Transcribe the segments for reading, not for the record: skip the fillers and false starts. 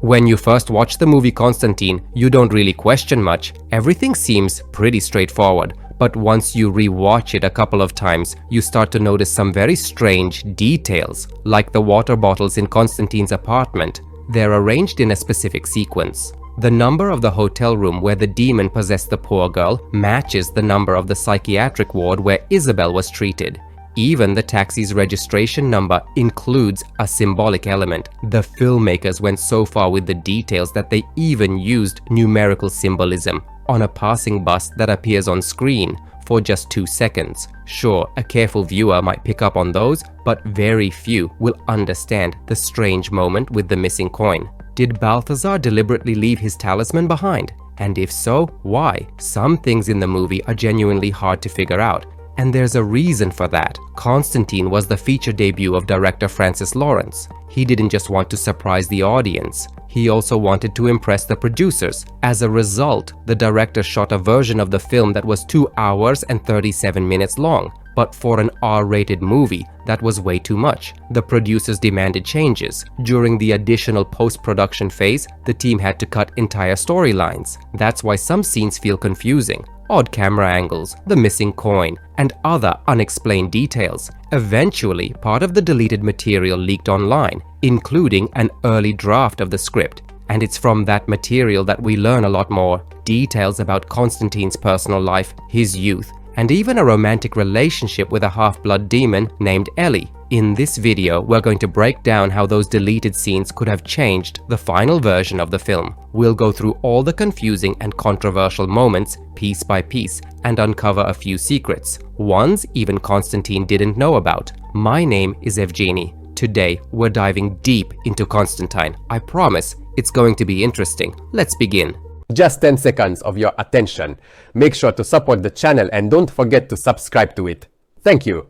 When you first watch the movie Constantine, you don't really question much. Everything seems pretty straightforward. But once you re-watch it a couple of times, you start to notice some very strange details, like the water bottles in Constantine's apartment. They're arranged in a specific sequence. The number of the hotel room where the demon possessed the poor girl matches the number of the psychiatric ward where Isabel was treated. Even the taxi's registration number includes a symbolic element. The filmmakers went so far with the details that they even used numerical symbolism on a passing bus that appears on screen for just 2 seconds. Sure, a careful viewer might pick up on those, but very few will understand the strange moment with the missing coin. Did Balthazar deliberately leave his talisman behind? And if so, why? Some things in the movie are genuinely hard to figure out. And there's a reason for that. Constantine was the feature debut of director Francis Lawrence. He didn't just want to surprise the audience. He also wanted to impress the producers. As a result, the director shot a version of the film that was 2 hours and 37 minutes long. But for an R-rated movie, that was way too much. The producers demanded changes. During the additional post-production phase, the team had to cut entire storylines. That's why some scenes feel confusing. Odd camera angles, the missing coin, and other unexplained details. Eventually, part of the deleted material leaked online, including an early draft of the script. And it's from that material that we learn a lot more. Details about Constantine's personal life, his youth, and even a romantic relationship with a half-blood demon named Ellie. In this video, we're going to break down how those deleted scenes could have changed the final version of the film. We'll go through all the confusing and controversial moments piece by piece and uncover a few secrets, ones even Constantine didn't know about. My name is Evgeny. Today, we're diving deep into Constantine. I promise it's going to be interesting. Let's begin. Just 10 seconds of your attention. Make sure to support the channel and don't forget to subscribe to it. Thank you.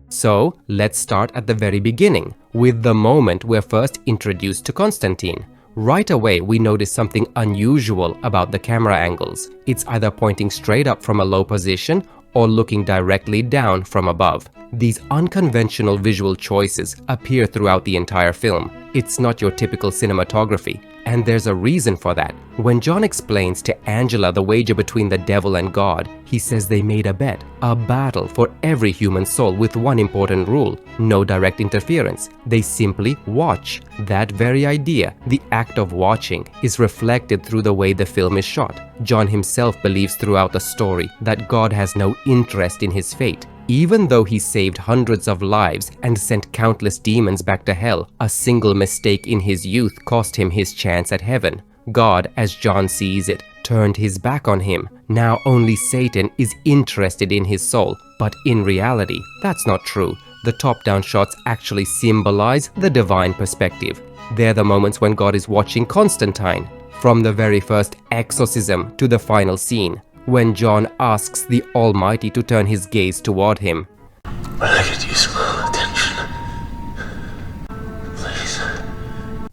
So, let's start at the very beginning, with the moment we're first introduced to Constantine. Right away, we notice something unusual about the camera angles. It's either pointing straight up from a low position or looking directly down from above. These unconventional visual choices appear throughout the entire film. It's not your typical cinematography. And there's a reason for that. When John explains to Angela the wager between the devil and God, he says they made a bet, a battle for every human soul with one important rule: no direct interference. They simply watch. That very idea, the act of watching, is reflected through the way the film is shot. John himself believes throughout the story that God has no interest in his fate. Even though he saved hundreds of lives and sent countless demons back to hell, a single mistake in his youth cost him his chance at heaven. God, as John sees it, turned his back on him. Now only Satan is interested in his soul. But in reality, that's not true. The top-down shots actually symbolize the divine perspective. They're the moments when God is watching Constantine, from the very first exorcism to the final scene, when John asks the Almighty to turn his gaze toward him. I could use a little attention. Please.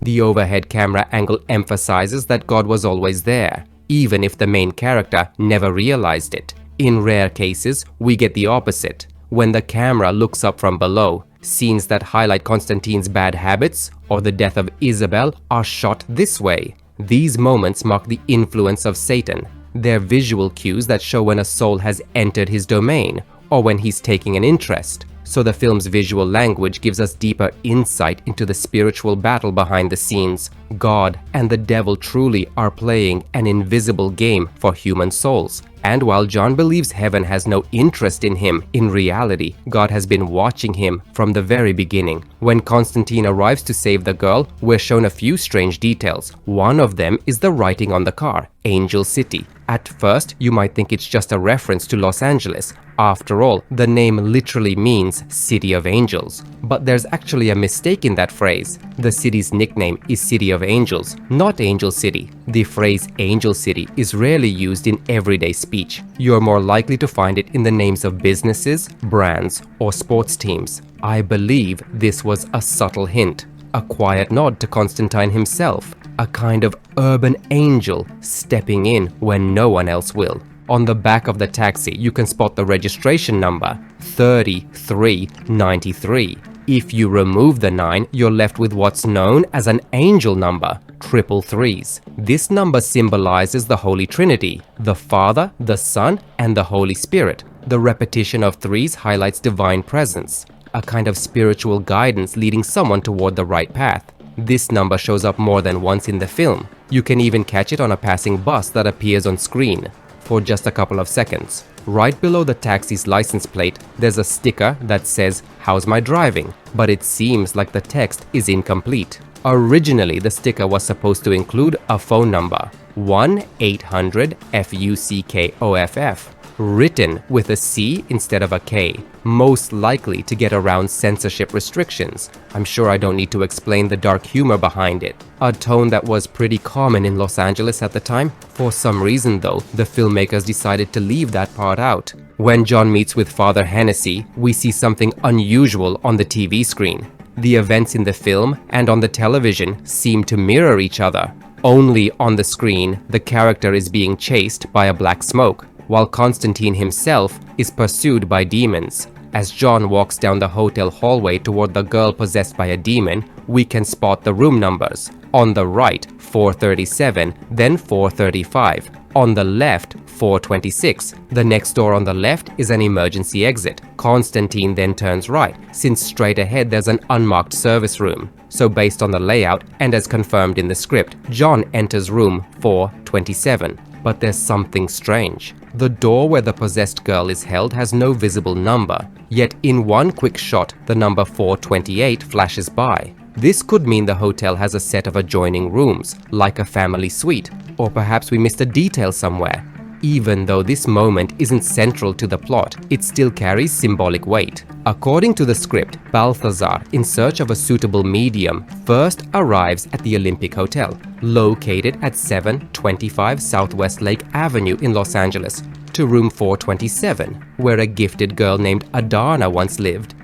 The overhead camera angle emphasizes that God was always there, even if the main character never realized it. In rare cases, we get the opposite. When the camera looks up from below, scenes that highlight Constantine's bad habits or the death of Isabel are shot this way. These moments mark the influence of Satan. They're visual cues that show when a soul has entered his domain or when he's taking an interest. So the film's visual language gives us deeper insight into the spiritual battle behind the scenes. God and the devil truly are playing an invisible game for human souls. And while John believes heaven has no interest in him, in reality, God has been watching him from the very beginning. When Constantine arrives to save the girl, we're shown a few strange details. One of them is the writing on the car, Angel City. At first, you might think it's just a reference to Los Angeles. After all, the name literally means City of Angels. But there's actually a mistake in that phrase. The city's nickname is City of Angels, not Angel City. The phrase Angel City is rarely used in everyday speech. You're more likely to find it in the names of businesses, brands, or sports teams. I believe this was a subtle hint, a quiet nod to Constantine himself, a kind of urban angel stepping in when no one else will. On the back of the taxi, you can spot the registration number, 3393. If you remove the 9, you're left with what's known as an angel number. triple threes. This number symbolizes the Holy Trinity, the Father, the Son, and the Holy Spirit. The repetition of threes highlights divine presence, a kind of spiritual guidance leading someone toward the right path. This number shows up more than once in the film. You can even catch it on a passing bus that appears on screen for just a couple of seconds. Right below the taxi's license plate, there's a sticker that says, "How's my driving?" But it seems like the text is incomplete. Originally, the sticker was supposed to include a phone number, 1-800-FUCKOFF, written with a C instead of a K, most likely to get around censorship restrictions. I'm sure I don't need to explain the dark humor behind it, a tone that was pretty common in Los Angeles at the time. For some reason though, the filmmakers decided to leave that part out. When John meets with Father Hennessy, we see something unusual on the TV screen. The events in the film and on the television seem to mirror each other. Only on the screen, the character is being chased by a black smoke, while Constantine himself is pursued by demons. As John walks down the hotel hallway toward the girl possessed by a demon, we can spot the room numbers. On the right, 437, then 435. On the left, 426. The next door on the left is an emergency exit. Constantine then turns right, since straight ahead there's an unmarked service room. So based on the layout, and as confirmed in the script, John enters room 427. But there's something strange. The door where the possessed girl is held has no visible number, yet in one quick shot, the number 428 flashes by. This could mean the hotel has a set of adjoining rooms, like a family suite, or perhaps we missed a detail somewhere. Even though this moment isn't central to the plot, it still carries symbolic weight. According to the script, Balthazar, in search of a suitable medium, first arrives at the Olympic Hotel, located at 725 Southwest Lake Avenue in Los Angeles, to room 427, where a gifted girl named Adarna once lived.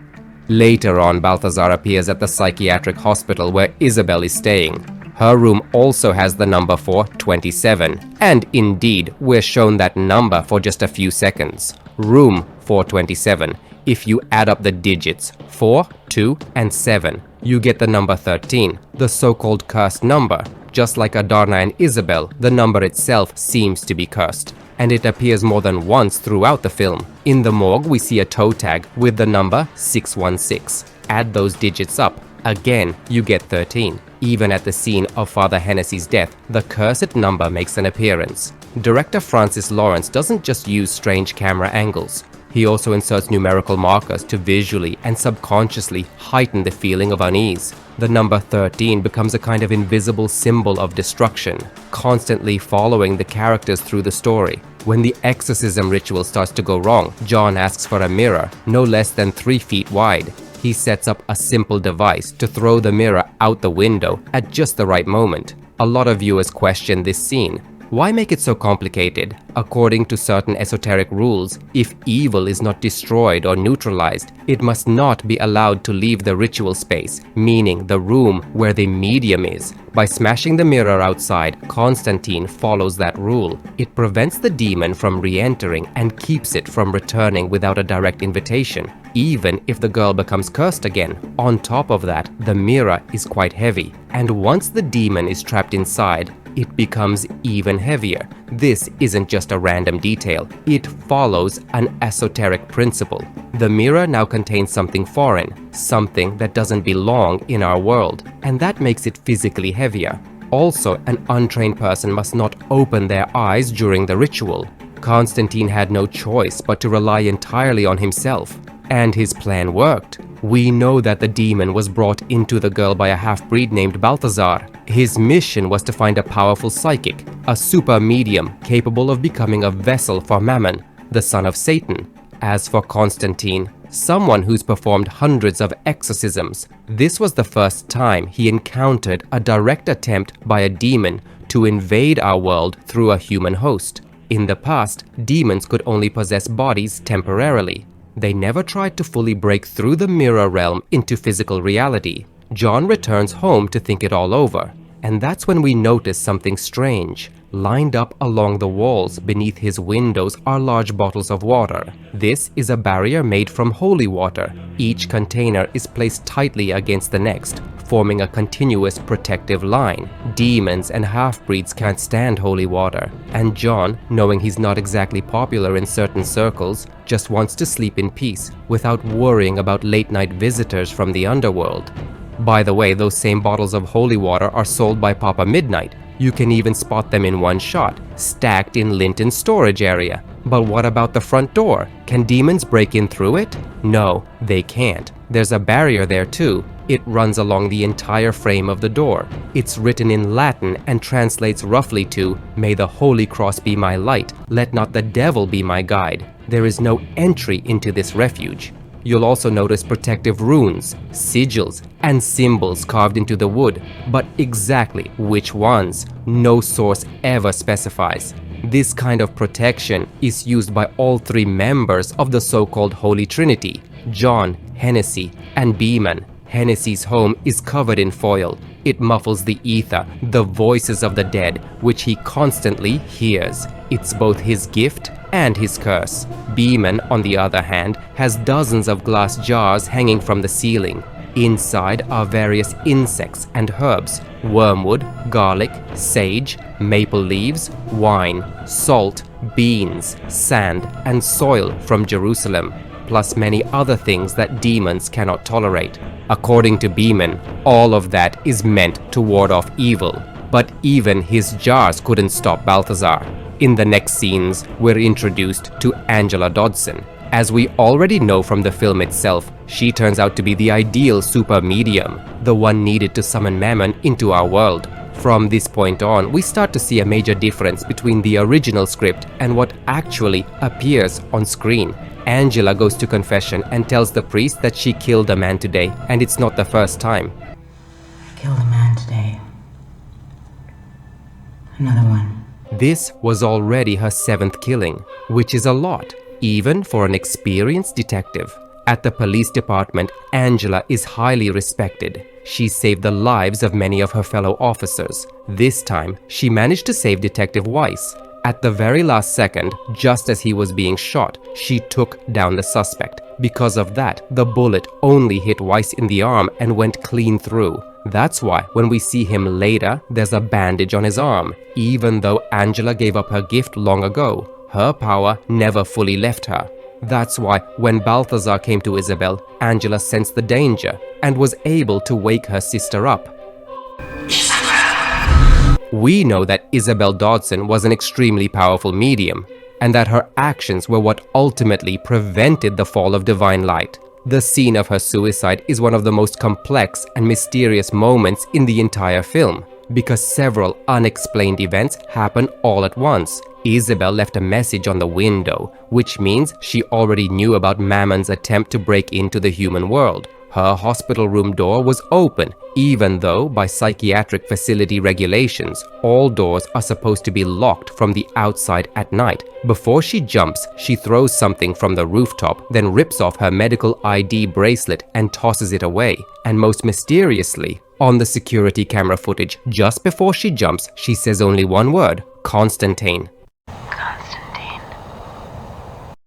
Later on, Balthazar appears at the psychiatric hospital where Isabel is staying. Her room also has the number 427, and indeed, we're shown that number for just a few seconds. Room 427. If you add up the digits 4, 2, and 7, you get the number 13, the so-called cursed number. Just like Adarna and Isabel, the number itself seems to be cursed, and it appears more than once throughout the film. In the morgue, we see a toe tag with the number 616. Add those digits up. Again, you get 13. Even at the scene of Father Hennessy's death, the cursed number makes an appearance. Director Francis Lawrence doesn't just use strange camera angles. He also inserts numerical markers to visually and subconsciously heighten the feeling of unease. The number 13 becomes a kind of invisible symbol of destruction, constantly following the characters through the story. When the exorcism ritual starts to go wrong, John asks for a mirror, no less than 3 feet wide. He sets up a simple device to throw the mirror out the window at just the right moment. A lot of viewers question this scene. Why make it so complicated? According to certain esoteric rules, if evil is not destroyed or neutralized, it must not be allowed to leave the ritual space, meaning the room where the medium is. By smashing the mirror outside, Constantine follows that rule. It prevents the demon from re-entering and keeps it from returning without a direct invitation, even if the girl becomes cursed again. On top of that, the mirror is quite heavy, and once the demon is trapped inside, it becomes even heavier. This isn't just a random detail, it follows an esoteric principle. The mirror now contains something foreign, something that doesn't belong in our world, and that makes it physically heavier. Also, an untrained person must not open their eyes during the ritual. Constantine had no choice but to rely entirely on himself. And his plan worked. We know that the demon was brought into the girl by a half-breed named Balthazar. His mission was to find a powerful psychic, a super medium capable of becoming a vessel for Mammon, the son of Satan. As for Constantine, someone who's performed hundreds of exorcisms, this was the first time he encountered a direct attempt by a demon to invade our world through a human host. In the past, demons could only possess bodies temporarily. They never tried to fully break through the mirror realm into physical reality. John returns home to think it all over, and that's when we notice something strange. Lined up along the walls beneath his windows are large bottles of water. This is a barrier made from holy water. Each container is placed tightly against the next, forming a continuous protective line. Demons and half-breeds can't stand holy water, and Jon, knowing he's not exactly popular in certain circles, just wants to sleep in peace without worrying about late-night visitors from the underworld. By the way, those same bottles of holy water are sold by Papa Midnight. You can even spot them in one shot, stacked in Linton's storage area. But what about the front door? Can demons break in through it? No, they can't. There's a barrier there too. It runs along the entire frame of the door. It's written in Latin and translates roughly to, "May the Holy Cross be my light, let not the devil be my guide." There is no entry into this refuge. You'll also notice protective runes, sigils, and symbols carved into the wood, but exactly which ones, no source ever specifies. This kind of protection is used by all three members of the so-called Holy Trinity, Jon, Hennessy, and Beeman. Hennessy's home is covered in foil. It muffles the ether, the voices of the dead, which he constantly hears. It's both his gift and his curse. Beeman, on the other hand, has dozens of glass jars hanging from the ceiling. Inside are various insects and herbs, wormwood, garlic, sage, maple leaves, wine, salt, beans, sand, and soil from Jerusalem, plus many other things that demons cannot tolerate. According to Beeman, all of that is meant to ward off evil. But even his jars couldn't stop Balthazar. In the next scenes, we're introduced to Isabelle Dodson. As we already know from the film itself, she turns out to be the ideal super medium, the one needed to summon Mammon into our world. From this point on, we start to see a major difference between the original script and what actually appears on screen. Angela goes to confession and tells the priest that she killed a man today, and it's not the first time. I killed a man today. Another one. This was already her 7th killing, which is a lot, even for an experienced detective. At the police department, Angela is highly respected. She saved the lives of many of her fellow officers. This time, she managed to save Detective Weiss. At the very last second, just as he was being shot, she took down the suspect. Because of that, the bullet only hit Weiss in the arm and went clean through. That's why when we see him later, there's a bandage on his arm. Even though Angela gave up her gift long ago, her power never fully left her. That's why when Balthazar came to Isabel, Angela sensed the danger and was able to wake her sister up. We know that Isabelle Dodson was an extremely powerful medium, and that her actions were what ultimately prevented the fall of divine light. The scene of her suicide is one of the most complex and mysterious moments in the entire film, because several unexplained events happen all at once. Isabel left a message on the window, which means she already knew about Mammon's attempt to break into the human world. Her hospital room door was open, even though by psychiatric facility regulations, all doors are supposed to be locked from the outside at night. Before she jumps, she throws something from the rooftop, then rips off her medical ID bracelet and tosses it away. And most mysteriously, on the security camera footage, just before she jumps, she says only one word: Constantine.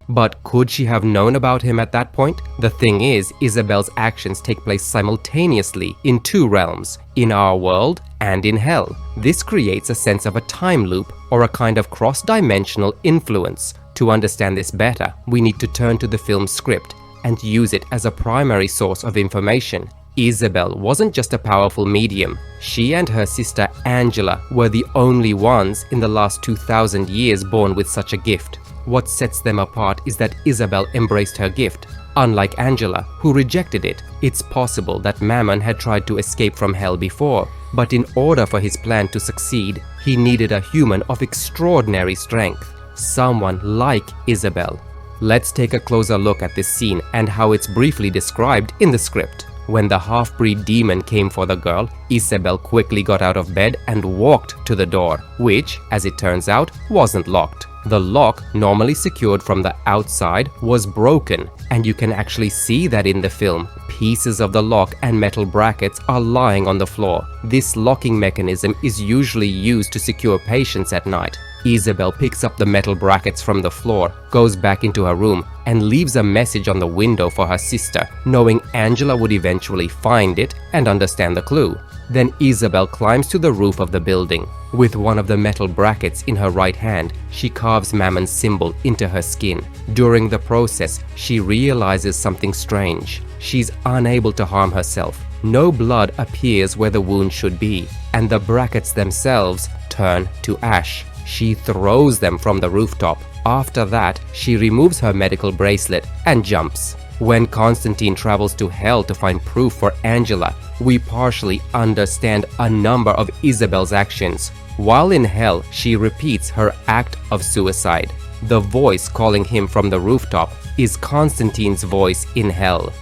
But could she have known about him at that point? The thing is, Isabel's actions take place simultaneously in two realms, in our world and in hell. This creates a sense of a time loop or a kind of cross-dimensional influence. To understand this better, we need to turn to the film's script and use it as a primary source of information. Isabel wasn't just a powerful medium. She and her sister Angela were the only ones in the last 2000 years born with such a gift. What sets them apart is that Isabel embraced her gift, unlike Angela, who rejected it. It's possible that Mammon had tried to escape from hell before, but in order for his plan to succeed, he needed a human of extraordinary strength, someone like Isabel. Let's take a closer look at this scene and how it's briefly described in the script. When the half-breed demon came for the girl, Isabel quickly got out of bed and walked to the door, which, as it turns out, wasn't locked. The lock, normally secured from the outside, was broken, And you can actually see that in the film. Pieces of the lock and metal brackets are lying on the floor. This locking mechanism is usually used to secure patients at night. Isabel picks up the metal brackets from the floor, goes back into her room, and leaves a message on the window for her sister, knowing Angela would eventually find it and understand the clue. Then Isabel climbs to the roof of the building. With one of the metal brackets in her right hand, she carves Mammon's symbol into her skin. During the process, she realizes something strange. She's unable to harm herself. No blood appears where the wound should be, and the brackets themselves turn to ash. She throws them from the rooftop. After that, she removes her medical bracelet and jumps. When Constantine travels to hell to find proof for Angela, we partially understand a number of Isabel's actions. While in hell, she repeats her act of suicide. The voice calling him from the rooftop is Constantine's voice in hell.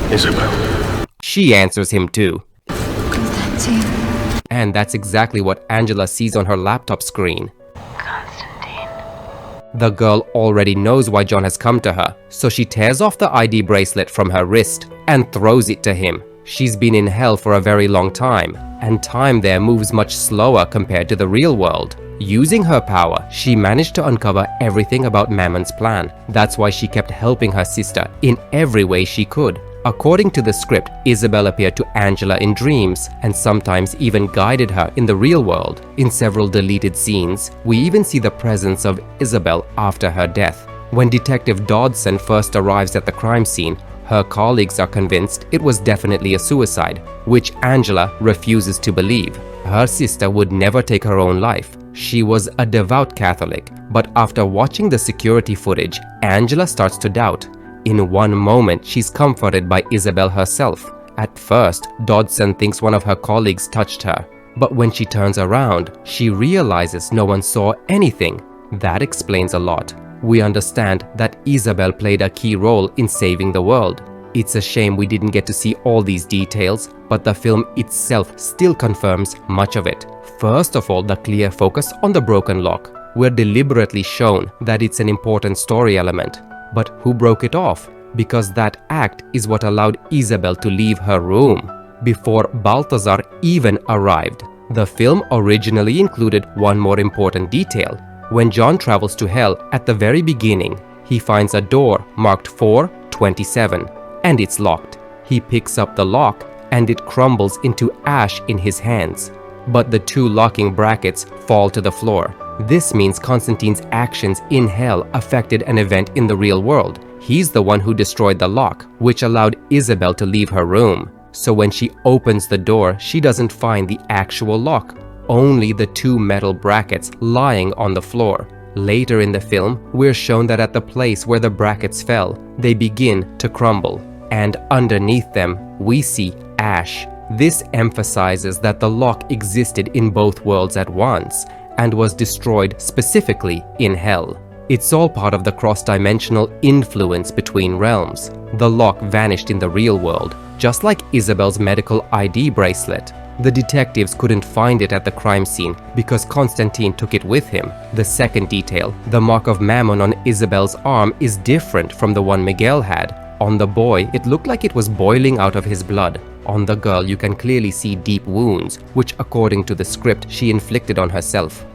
Isabel. She answers him too. Constantine. And that's exactly what Angela sees on her laptop screen. Constantine. The girl already knows why John has come to her, so she tears off the ID bracelet from her wrist and throws it to him. She's been in hell for a very long time, and time there moves much slower compared to the real world. Using her power, she managed to uncover everything about Mammon's plan. That's why she kept helping her sister in every way she could. According to the script, Isabel appeared to Angela in dreams and sometimes even guided her in the real world. In several deleted scenes, we even see the presence of Isabel after her death. When Detective Dodson first arrives at the crime scene, her colleagues are convinced it was definitely a suicide, which Angela refuses to believe. Her sister would never take her own life. She was a devout Catholic, but after watching the security footage, Angela starts to doubt. In one moment, she's comforted by Isabel herself. At first, Dodson thinks one of her colleagues touched her, but when she turns around, she realizes no one saw anything. That explains a lot. We understand that Isabel played a key role in saving the world. It's a shame we didn't get to see all these details, but the film itself still confirms much of it. First of all, the clear focus on the broken lock. We're deliberately shown that it's an important story element. But who broke it off? Because that act is what allowed Isabel to leave her room before Balthazar even arrived. The film originally included one more important detail. When John travels to hell at the very beginning, he finds a door marked 427 and it's locked. He picks up the lock and it crumbles into ash in his hands. But the two locking brackets fall to the floor. This means Constantine's actions in hell affected an event in the real world. He's the one who destroyed the lock, which allowed Isabel to leave her room. So when she opens the door, she doesn't find the actual lock, only the two metal brackets lying on the floor. Later in the film, we're shown that at the place where the brackets fell, they begin to crumble, and underneath them, we see ash. This emphasizes that the lock existed in both worlds at once, and was destroyed specifically in hell. It's all part of the cross-dimensional influence between realms. The lock vanished in the real world, just like Isabel's medical ID bracelet. The detectives couldn't find it at the crime scene because Constantine took it with him. The second detail, the mark of Mammon on Isabel's arm is different from the one Miguel had. On the boy, it looked like it was boiling out of his blood. On the girl, you can clearly see deep wounds, which according to the script, she inflicted on herself.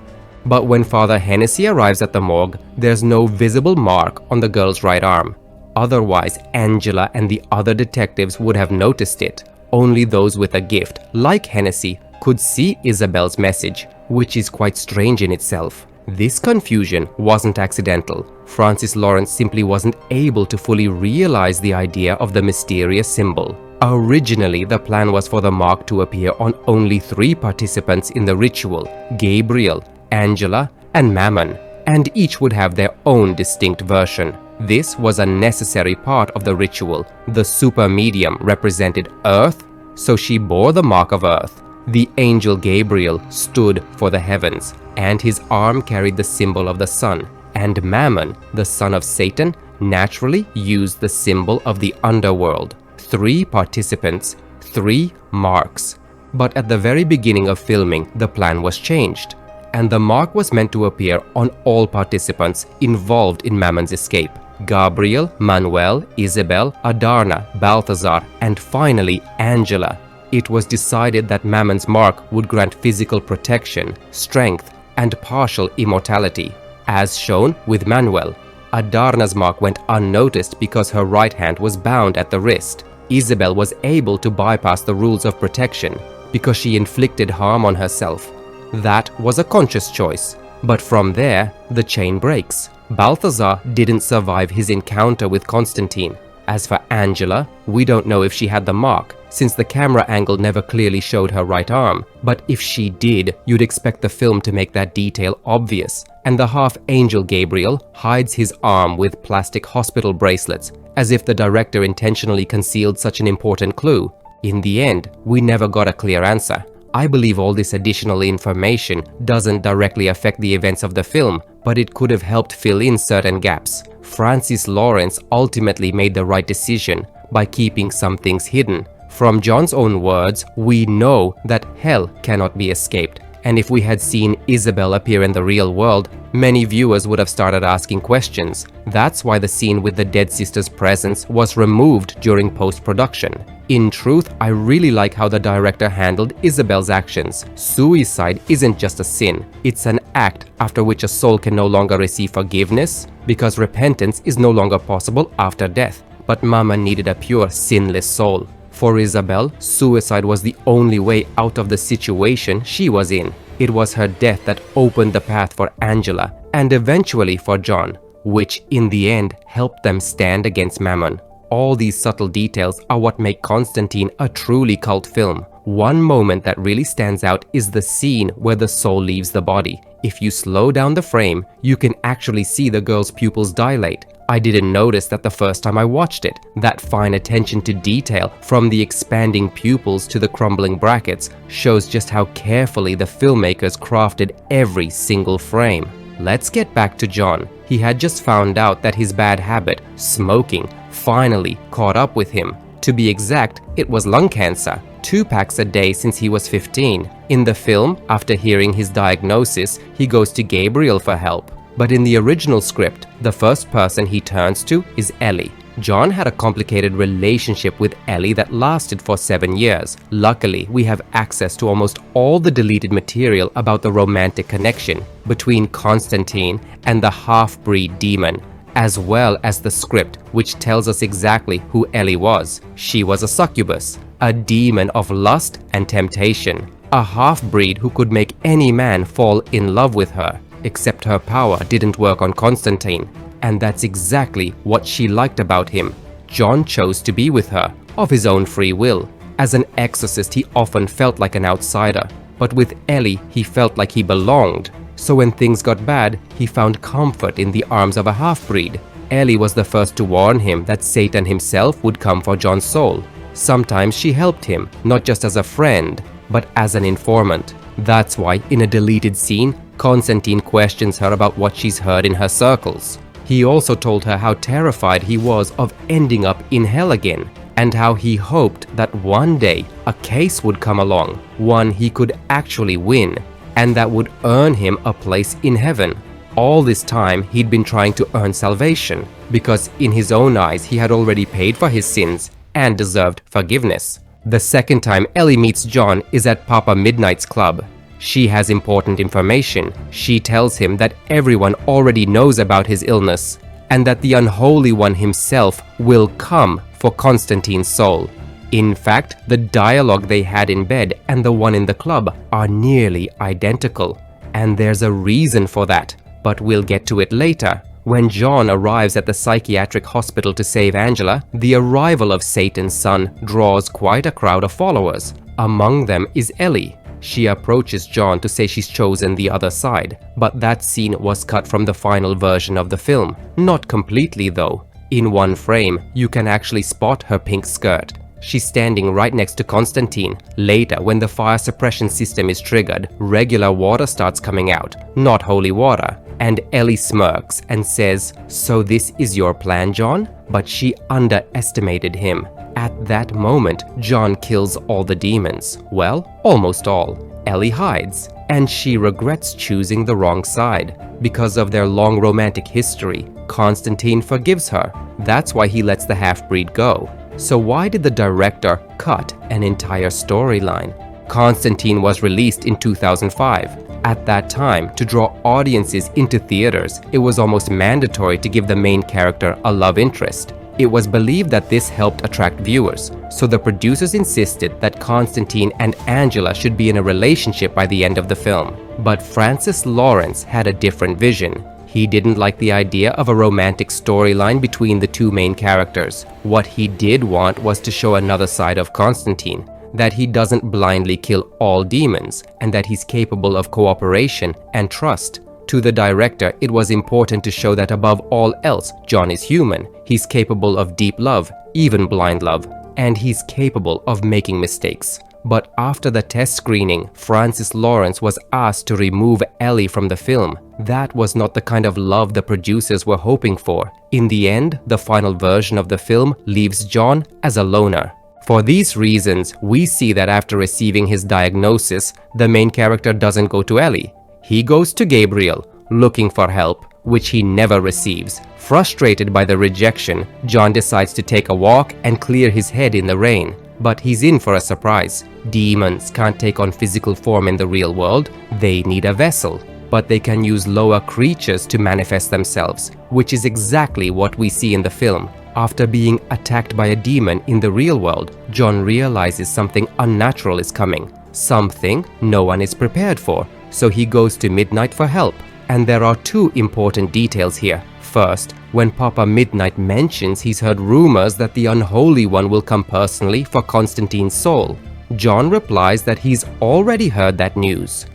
But when Father Hennessy arrives at the morgue, there's no visible mark on the girl's right arm. Otherwise, Angela and the other detectives would have noticed it. Only those with a gift, like Hennessy, could see Isabel's message, which is quite strange in itself. This confusion wasn't accidental. Francis Lawrence simply wasn't able to fully realize the idea of the mysterious symbol. Originally, the plan was for the mark to appear on only 3 participants in the ritual: Gabriel, Angela, and Mammon, and each would have their own distinct version. This was a necessary part of the ritual. The super medium represented Earth, so she bore the mark of Earth. The angel Gabriel stood for the heavens, and his arm carried the symbol of the sun. And Mammon, the son of Satan, naturally used the symbol of the underworld. 3 participants, 3 marks. But at the very beginning of filming, the plan was changed. and the mark was meant to appear on all participants involved in Mammon's escape. Gabriel, Manuel, Isabel, Adarna, Balthazar, and finally Angela. It was decided that Mammon's mark would grant physical protection, strength, and partial immortality, as shown with Manuel. Adarna's mark went unnoticed because her right hand was bound at the wrist. Isabel was able to bypass the rules of protection because she inflicted harm on herself. That was a conscious choice, but from there, the chain breaks. Balthazar didn't survive his encounter with Constantine. As for Angela, we don't know if she had the mark, since the camera angle never clearly showed her right arm. But if she did, you'd expect the film to make that detail obvious. And the half-angel Gabriel hides his arm with plastic hospital bracelets, as if the director intentionally concealed such an important clue. In the end, we never got a clear answer. I believe all this additional information doesn't directly affect the events of the film, but it could have helped fill in certain gaps. Francis Lawrence ultimately made the right decision by keeping some things hidden. From John's own words, we know that hell cannot be escaped, and if we had seen Isabel appear in the real world, many viewers would have started asking questions. That's why the scene with the dead sister's presence was removed during post-production. In truth, I really like how the director handled Isabel's actions. Suicide isn't just a sin, it's an act after which a soul can no longer receive forgiveness, because repentance is no longer possible after death. But Mama needed a pure, sinless soul. For Isabel, suicide was the only way out of the situation she was in. It was her death that opened the path for Angela, and eventually for John, which in the end helped them stand against Mammon. All these subtle details are what make Constantine a truly cult film. One moment that really stands out is the scene where the soul leaves the body. If you slow down the frame, you can actually see the girl's pupils dilate. I didn't notice that the first time I watched it. That fine attention to detail, from the expanding pupils to the crumbling brackets, shows just how carefully the filmmakers crafted every single frame. Let's get back to John. He had just found out that his bad habit, smoking, finally caught up with him. To be exact, it was lung cancer, 2 packs a day since he was 15. In the film, after hearing his diagnosis, he goes to Gabriel for help. But in the original script, the first person he turns to is Ellie. John had a complicated relationship with Ellie that lasted for 7 years. Luckily, we have access to almost all the deleted material about the romantic connection between Constantine and the half-breed demon, as well as the script, which tells us exactly who Ellie was. She was a succubus, a demon of lust and temptation, a half-breed who could make any man fall in love with her. Except her power didn't work on Constantine, and that's exactly what she liked about him. John chose to be with her, of his own free will. As an exorcist, he often felt like an outsider, but with Ellie, he felt like he belonged. So when things got bad, he found comfort in the arms of a half-breed. Ellie was the first to warn him that Satan himself would come for John's soul. Sometimes she helped him, not just as a friend, but as an informant. That's why, in a deleted scene, Constantine questions her about what she's heard in her circles. He also told her how terrified he was of ending up in hell again, and how he hoped that one day a case would come along, one he could actually win, and that would earn him a place in heaven. All this time, he'd been trying to earn salvation, because in his own eyes he had already paid for his sins and deserved forgiveness. The second time Ellie meets John is at Papa Midnight's club. She has important information. She tells him that everyone already knows about his illness, and that the Unholy One himself will come for Constantine's soul. In fact, the dialogue they had in bed and the one in the club are nearly identical. And there's a reason for that, but we'll get to it later. When John arrives at the psychiatric hospital to save Angela, the arrival of Satan's son draws quite a crowd of followers. Among them is Ellie. She approaches John to say she's chosen the other side, but that scene was cut from the final version of the film. Not completely though. In one frame, you can actually spot her pink skirt. She's standing right next to Constantine. Later, when the fire suppression system is triggered, regular water starts coming out, not holy water. And Ellie smirks and says, "So this is your plan, John?" but she underestimated him. At that moment, Jon kills all the demons. Well, almost all. Ellie hides, and she regrets choosing the wrong side. Because of their long romantic history, Constantine forgives her. That's why he lets the half-breed go. So why did the director cut an entire storyline? Constantine was released in 2005. At that time, to draw audiences into theaters, it was almost mandatory to give the main character a love interest. It was believed that this helped attract viewers, so the producers insisted that Constantine and Angela should be in a relationship by the end of the film. But Francis Lawrence had a different vision. He didn't like the idea of a romantic storyline between the two main characters. What he did want was to show another side of Constantine, that he doesn't blindly kill all demons, and that he's capable of cooperation and trust. To the director, it was important to show that above all else, Jon is human. He's capable of deep love, even blind love, and he's capable of making mistakes. But after the test screening, Francis Lawrence was asked to remove Ellie from the film. That was not the kind of love the producers were hoping for. In the end, the final version of the film leaves Jon as a loner. For these reasons, we see that after receiving his diagnosis, the main character doesn't go to Ellie. He goes to Gabriel, looking for help, which he never receives. Frustrated by the rejection, Jon decides to take a walk and clear his head in the rain. But he's in for a surprise. Demons can't take on physical form in the real world. They need a vessel. But they can use lower creatures to manifest themselves, which is exactly what we see in the film. After being attacked by a demon in the real world, Jon realizes something unnatural is coming. Something no one is prepared for. So he goes to Midnight for help. And there are two important details here. First, when Papa Midnight mentions he's heard rumors that the Unholy One will come personally for Constantine's soul, Jon replies that he's already heard that news.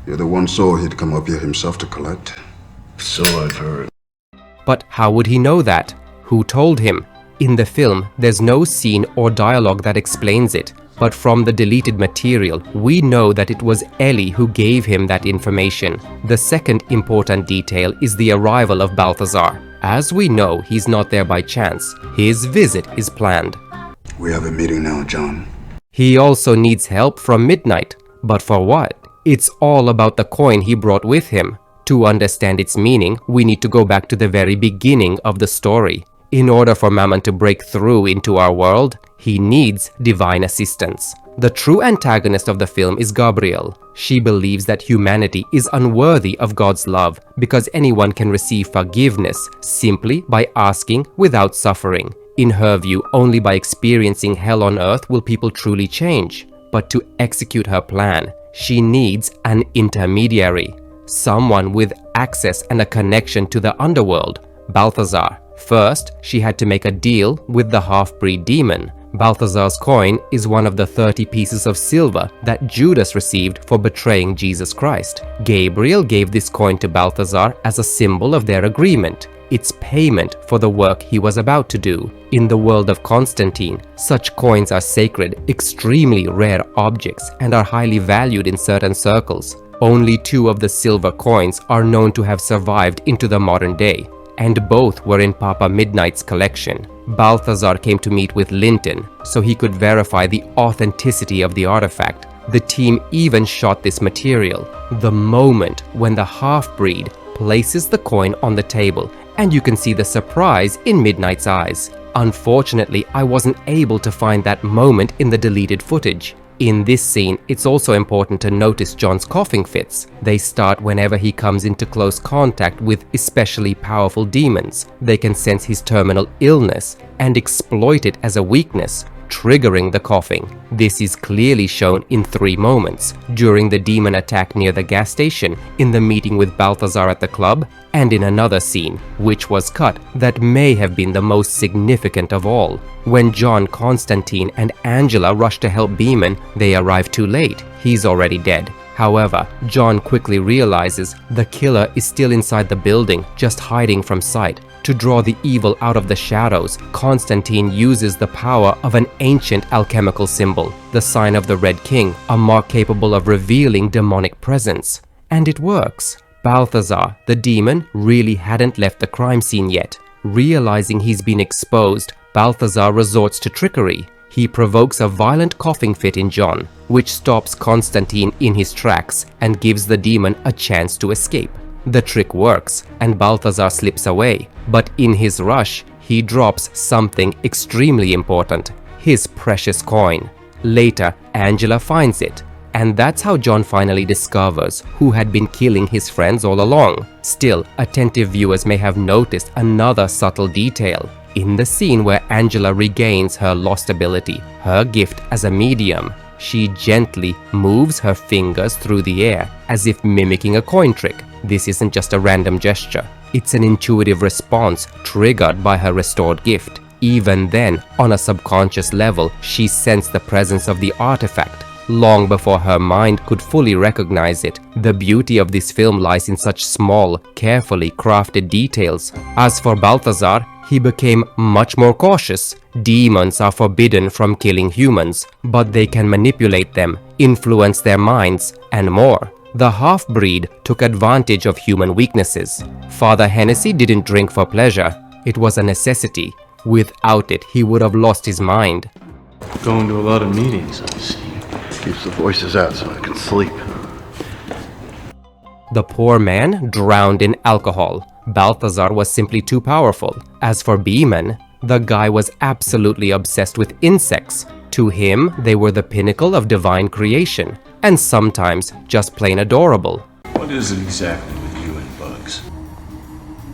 You're the one soul he'd come up here himself to collect? So I've heard. But how would he know that? Who told him? In the film, there's no scene or dialogue that explains it. But from the deleted material, we know that it was Ellie who gave him that information. The second important detail is the arrival of Balthazar. As we know, he's not there by chance. His visit is planned. We have a meeting now, Jon. He also needs help from Midnight. But for what? It's all about the coin he brought with him. To understand its meaning, we need to go back to the very beginning of the story. In order for Mammon to break through into our world, he needs divine assistance. The true antagonist of the film is Gabriel. She believes that humanity is unworthy of God's love because anyone can receive forgiveness simply by asking without suffering. In her view, only by experiencing hell on earth will people truly change. But to execute her plan, she needs an intermediary. Someone with access and a connection to the underworld, Balthazar. First, she had to make a deal with the half-breed demon. Balthazar's coin is one of the 30 pieces of silver that Judas received for betraying Jesus Christ. Gabriel gave this coin to Balthazar as a symbol of their agreement. It's payment for the work he was about to do. In the world of Constantine, such coins are sacred, extremely rare objects and are highly valued in certain circles. Only 2 of the silver coins are known to have survived into the modern day, and both were in Papa Midnight's collection. Balthazar came to meet with Linton so he could verify the authenticity of the artifact. The team even shot this material. The moment when the half-breed places the coin on the table, and you can see the surprise in Midnight's eyes. Unfortunately, I wasn't able to find that moment in the deleted footage. In this scene, it's also important to notice Jon's coughing fits. They start whenever he comes into close contact with especially powerful demons. They can sense his terminal illness and exploit it as a weakness, triggering the coughing. This is clearly shown in 3 moments: during the demon attack near the gas station, in the meeting with Balthazar at the club, and in another scene, which was cut, that may have been the most significant of all. When Jon, Constantine, and Angela rush to help Beeman, they arrive too late. He's already dead. However, Jon quickly realizes the killer is still inside the building, just hiding from sight. To draw the evil out of the shadows, Constantine uses the power of an ancient alchemical symbol, the sign of the Red King, a mark capable of revealing demonic presence. And it works. Balthazar, the demon, really hadn't left the crime scene yet. Realizing he's been exposed, Balthazar resorts to trickery. He provokes a violent coughing fit in Jon, which stops Constantine in his tracks and gives the demon a chance to escape. The trick works, and Balthazar slips away, but in his rush, he drops something extremely important: his precious coin. Later, Angela finds it, and that's how Jon finally discovers who had been killing his friends all along. Still, attentive viewers may have noticed another subtle detail. In the scene where Angela regains her lost ability, her gift as a medium, she gently moves her fingers through the air as if mimicking a coin trick. This isn't just a random gesture. It's an intuitive response triggered by her restored gift. Even then, on a subconscious level, she sensed the presence of the artifact long before her mind could fully recognize it. The beauty of this film lies in such small, carefully crafted details. As for Balthazar, he became much more cautious. Demons are forbidden from killing humans, but they can manipulate them, influence their minds, and more. The half-breed took advantage of human weaknesses. Father Hennessy didn't drink for pleasure. It was a necessity. Without it, he would have lost his mind. Going to a lot of meetings, I see. Keeps the voices out so I can sleep. The poor man drowned in alcohol. Balthazar was simply too powerful. As for Beeman, the guy was absolutely obsessed with insects. To him, they were the pinnacle of divine creation, and sometimes just plain adorable. What is it exactly with you and bugs?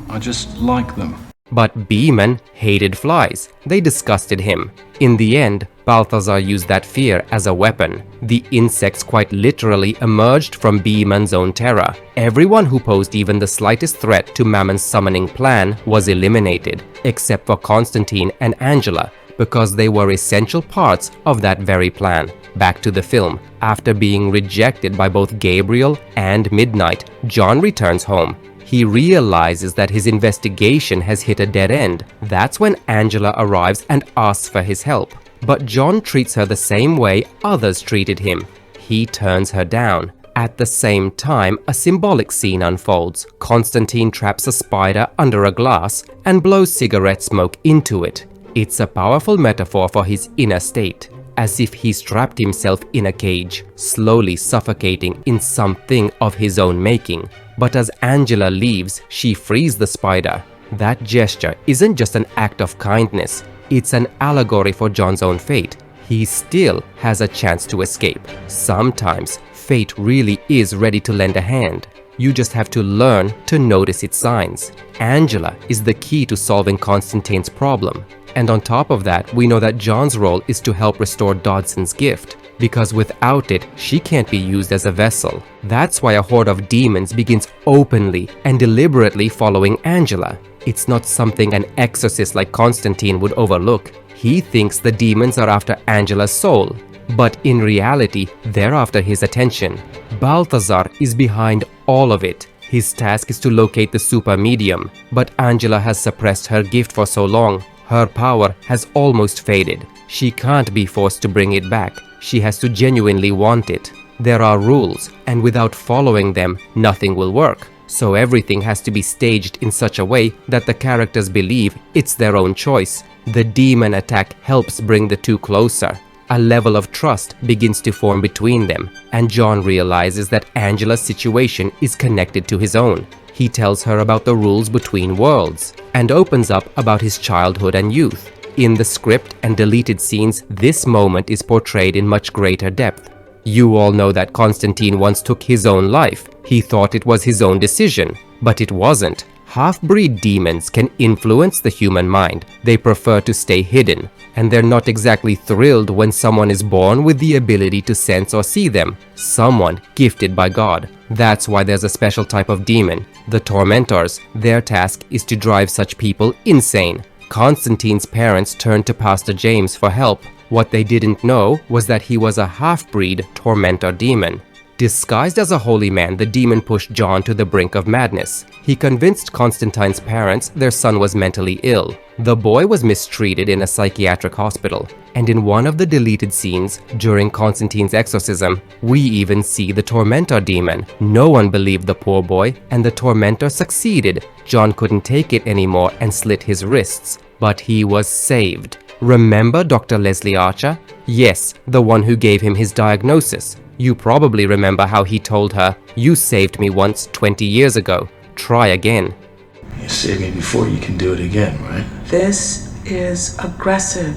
I just like them. But Beeman hated flies. They disgusted him. In the end, Balthazar used that fear as a weapon. The insects quite literally emerged from Beeman's own terror. Everyone who posed even the slightest threat to Mammon's summoning plan was eliminated, except for Constantine and Angela, because they were essential parts of that very plan. Back to the film. After being rejected by both Gabriel and Midnight, Jon returns home. He realizes that his investigation has hit a dead end. That's when Angela arrives and asks for his help. But Jon treats her the same way others treated him. He turns her down. At the same time, a symbolic scene unfolds. Constantine traps a spider under a glass and blows cigarette smoke into it. It's a powerful metaphor for his inner state, as if he's trapped himself in a cage, slowly suffocating in something of his own making. But as Angela leaves, she frees the spider. That gesture isn't just an act of kindness, it's an allegory for Jon's own fate. He still has a chance to escape. Sometimes, fate really is ready to lend a hand. You just have to learn to notice its signs. Angela is the key to solving Constantine's problem. And on top of that, we know that Jon's role is to help restore Dodson's gift, because without it, she can't be used as a vessel. That's why a horde of demons begins openly and deliberately following Angela. It's not something an exorcist like Constantine would overlook. He thinks the demons are after Angela's soul, but in reality, they're after his attention. Balthazar is behind all of it. His task is to locate the super medium, but Angela has suppressed her gift for so long. Her power has almost faded. She can't be forced to bring it back. She has to genuinely want it. There are rules, and without following them, nothing will work. So everything has to be staged in such a way that the characters believe it's their own choice. The demon attack helps bring the two closer. A level of trust begins to form between them, and Jon realizes that Angela's situation is connected to his own. He tells her about the rules between worlds, and opens up about his childhood and youth. In the script and deleted scenes, this moment is portrayed in much greater depth. You all know that Constantine once took his own life. He thought it was his own decision, but it wasn't. Half-breed demons can influence the human mind. They prefer to stay hidden, and they're not exactly thrilled when someone is born with the ability to sense or see them, someone gifted by God. That's why there's a special type of demon, the Tormentors. Their task is to drive such people insane. Constantine's parents turned to Pastor James for help. What they didn't know was that he was a half-breed Tormentor demon. Disguised as a holy man, the demon pushed Jon to the brink of madness. He convinced Constantine's parents their son was mentally ill. The boy was mistreated in a psychiatric hospital, and in one of the deleted scenes during Constantine's exorcism, we even see the Tormentor demon. No one believed the poor boy, and the Tormentor succeeded. Jon couldn't take it anymore and slit his wrists, but he was saved. Remember Dr. Leslie Archer? Yes, the one who gave him his diagnosis. You probably remember how he told her, "You saved me once 20 years ago. Try again." You saved me before, you can do it again, right? This is aggressive.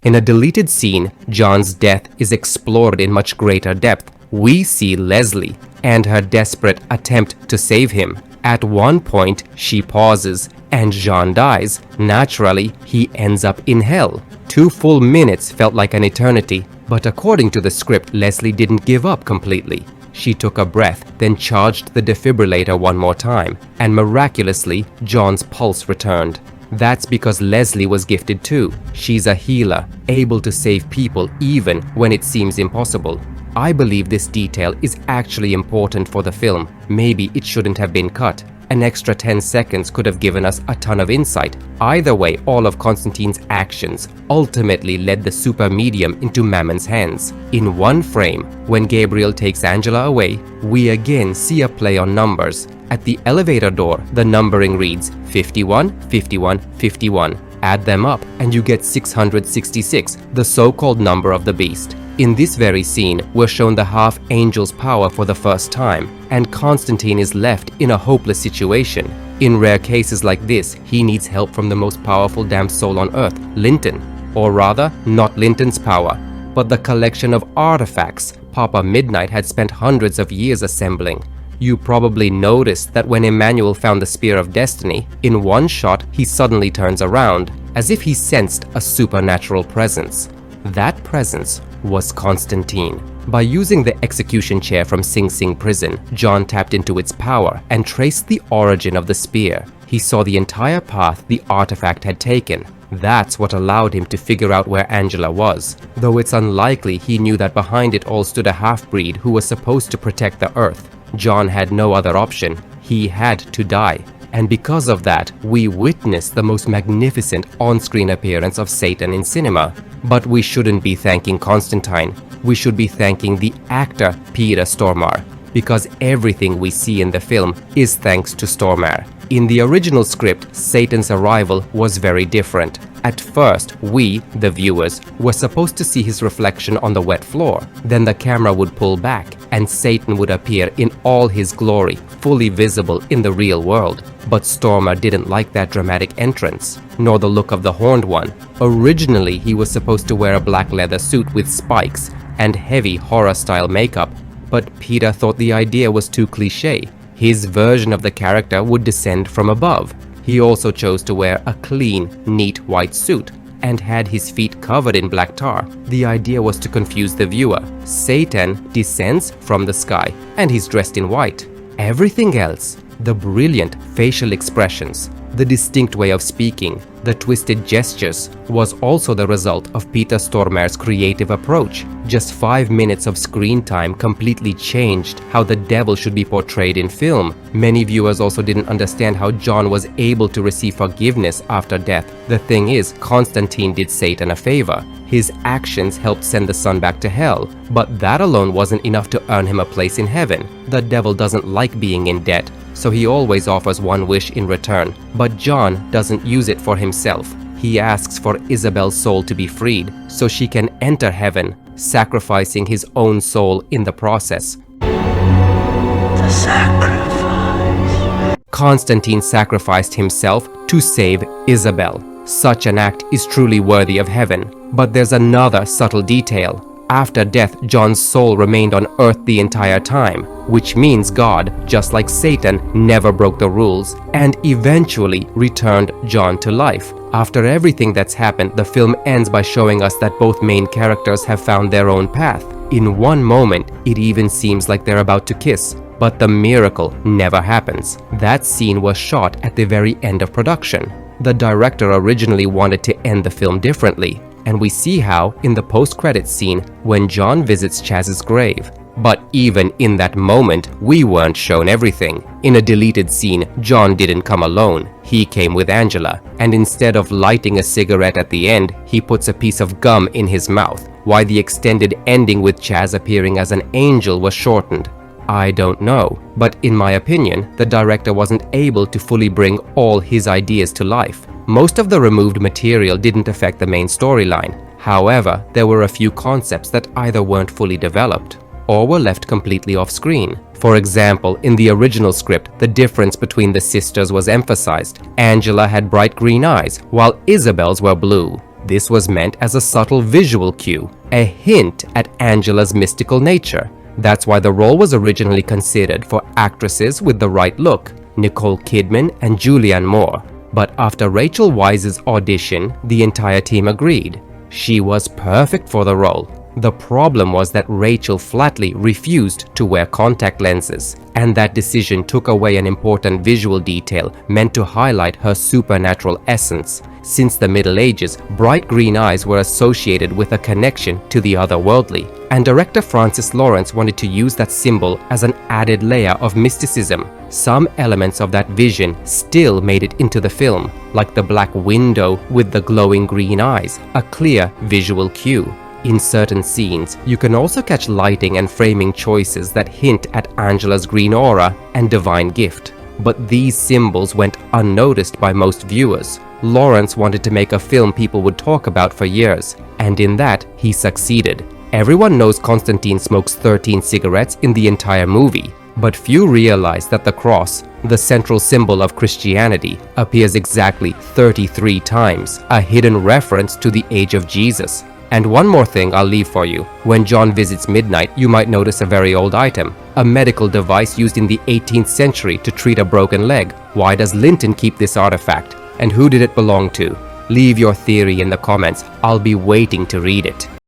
In a deleted scene, Jons Death is explored in much greater depth. We see Leslie and her desperate attempt to save him. At one point, she pauses and Jon dies. Naturally, he ends up in hell. 2 full minutes felt like an eternity, but according to the script, Leslie didn't give up completely. She took a breath, then charged the defibrillator one more time, and miraculously, Jon's pulse returned. That's because Leslie was gifted too. She's a healer, able to save people even when it seems impossible. I believe this detail is actually important for the film. Maybe it shouldn't have been cut. An extra 10 seconds could have given us a ton of insight. Either way, all of Constantine's actions ultimately led the super medium into Mammon's hands. In one frame, when Gabriel takes Angela away, we again see a play on numbers. At the elevator door, the numbering reads 51, 51, 51. Add them up and you get 666, the so-called number of the beast. In this very scene, we're shown the half-angel's power for the first time, and Constantine is left in a hopeless situation. In rare cases like this, he needs help from the most powerful damned soul on earth, Linton. Or rather, not Linton's power, but the collection of artifacts Papa Midnight had spent hundreds of years assembling. You probably noticed that when Emmanuel found the Spear of Destiny, in one shot he suddenly turns around, as if he sensed a supernatural presence. That presence was Constantine. By using the execution chair from Sing Sing prison, Jon tapped into its power and traced the origin of the spear. He saw the entire path the artifact had taken. That's what allowed him to figure out where Angela was. Though it's unlikely he knew that behind it all stood a half-breed who was supposed to protect the Earth. Jon had no other option. He had to die. And because of that, we witnessed the most magnificent on-screen appearance of Satan in cinema. But we shouldn't be thanking Constantine. We should be thanking the actor Peter Stormare, because everything we see in the film is thanks to Stormare. In the original script, Satan's arrival was very different. At first, we, the viewers, were supposed to see his reflection on the wet floor. Then the camera would pull back, and Satan would appear in all his glory, fully visible in the real world. But Stormare didn't like that dramatic entrance, nor the look of the Horned One. Originally, he was supposed to wear a black leather suit with spikes and heavy horror-style makeup, but Peter thought the idea was too cliché. His version of the character would descend from above. He also chose to wear a clean, neat white suit and had his feet covered in black tar. The idea was to confuse the viewer. Satan descends from the sky and he's dressed in white. Everything else, the brilliant facial expressions, the distinct way of speaking, the twisted gestures, was also the result of Peter Stormare's creative approach. Just 5 minutes of screen time completely changed how the devil should be portrayed in film. Many viewers also didn't understand how Jon was able to receive forgiveness after death. The thing is, Constantine did Satan a favor. His actions helped send the son back to hell, but that alone wasn't enough to earn him a place in heaven. The devil doesn't like being in debt, so he always offers one wish in return. But Jon doesn't use it for himself. He asks for Isabel's soul to be freed, so she can enter heaven, sacrificing his own soul in the process. The sacrifice. Constantine sacrificed himself to save Isabel. Such an act is truly worthy of heaven. But there's another subtle detail. After death, Jon's soul remained on Earth the entire time, which means God, just like Satan, never broke the rules and eventually returned Jon to life. After everything that's happened, the film ends by showing us that both main characters have found their own path. In one moment, it even seems like they're about to kiss, but the miracle never happens. That scene was shot at the very end of production. The director originally wanted to end the film differently, and we see how in the post-credits scene when Jon visits Chaz's grave. But even in that moment, we weren't shown everything. In a deleted scene, John didn't come alone. He came with Angela, and instead of lighting a cigarette at the end, he puts a piece of gum in his mouth. Why the extended ending with Chaz appearing as an angel was shortened, I don't know. But in my opinion, the director wasn't able to fully bring all his ideas to life. Most of the removed material didn't affect the main storyline. However, there were a few concepts that either weren't fully developed or were left completely off screen. For example, in the original script, the difference between the sisters was emphasized. Angela had bright green eyes, while Isabel's were blue. This was meant as a subtle visual cue, a hint at Angela's mystical nature. That's why the role was originally considered for actresses with the right look, Nicole Kidman and Julianne Moore. But after Rachel Weisz's audition, the entire team agreed. She was perfect for the role. The problem was that Rachel flatly refused to wear contact lenses, and that decision took away an important visual detail meant to highlight her supernatural essence. Since the Middle Ages, bright green eyes were associated with a connection to the otherworldly, and director Francis Lawrence wanted to use that symbol as an added layer of mysticism. Some elements of that vision still made it into the film, like the black window with the glowing green eyes, a clear visual cue. In certain scenes, you can also catch lighting and framing choices that hint at Angela's green aura and divine gift. But these symbols went unnoticed by most viewers. Lawrence wanted to make a film people would talk about for years, and in that, he succeeded. Everyone knows Constantine smokes 13 cigarettes in the entire movie, but few realize that the cross, the central symbol of Christianity, appears exactly 33 times, a hidden reference to the age of Jesus. And one more thing I'll leave for you. When John visits midnight, you might notice a very old item, a medical device used in the 18th century to treat a broken leg. Why does Linton keep this artifact? And who did it belong to? Leave your theory in the comments. I'll be waiting to read it.